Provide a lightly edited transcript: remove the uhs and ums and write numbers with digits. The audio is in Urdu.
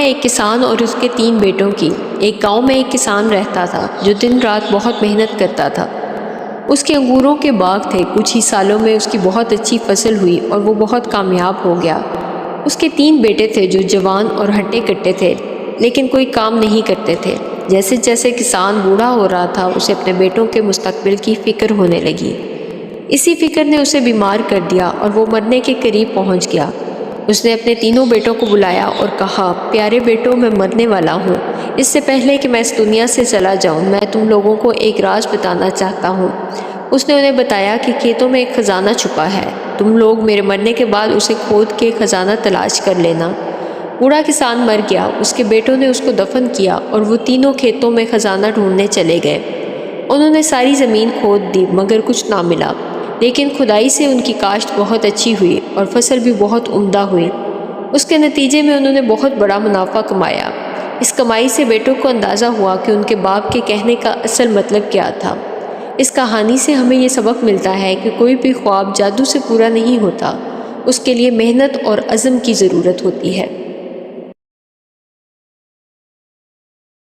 ہے ایک کسان اور اس کے 3 بیٹوں کی۔ ایک گاؤں میں ایک کسان رہتا تھا جو دن رات بہت محنت کرتا تھا۔ اس کے انگوروں کے باغ تھے، کچھ ہی سالوں میں اس کی بہت اچھی فصل ہوئی اور وہ بہت کامیاب ہو گیا۔ اس کے 3 بیٹے تھے جو جوان اور ہٹے کٹے تھے، لیکن کوئی کام نہیں کرتے تھے۔ جیسے جیسے کسان بوڑھا ہو رہا تھا، اسے اپنے بیٹوں کے مستقبل کی فکر ہونے لگی۔ اسی فکر نے اسے بیمار کر دیا اور وہ مرنے کے قریب پہنچ گیا۔ اس نے اپنے 3 بیٹوں کو بلایا اور کہا، پیارے بیٹوں، میں مرنے والا ہوں۔ اس سے پہلے کہ میں اس دنیا سے چلا جاؤں، میں تم لوگوں کو ایک راز بتانا چاہتا ہوں۔ اس نے انہیں بتایا کہ کھیتوں میں ایک خزانہ چھپا ہے، تم لوگ میرے مرنے کے بعد اسے کھود کے خزانہ تلاش کر لینا۔ بوڑھا کسان مر گیا، اس کے بیٹوں نے اس کو دفن کیا اور وہ تینوں کھیتوں میں خزانہ ڈھونڈنے چلے گئے۔ انہوں نے ساری زمین کھود دی مگر کچھ نہ ملا، لیکن کھدائی سے ان کی کاشت بہت اچھی ہوئی اور فصل بھی بہت عمدہ ہوئی۔ اس کے نتیجے میں انہوں نے بہت بڑا منافع کمایا۔ اس کمائی سے بیٹوں کو اندازہ ہوا کہ ان کے باپ کے کہنے کا اصل مطلب کیا تھا۔ اس کہانی سے ہمیں یہ سبق ملتا ہے کہ کوئی بھی خواب جادو سے پورا نہیں ہوتا، اس کے لیے محنت اور عزم کی ضرورت ہوتی ہے۔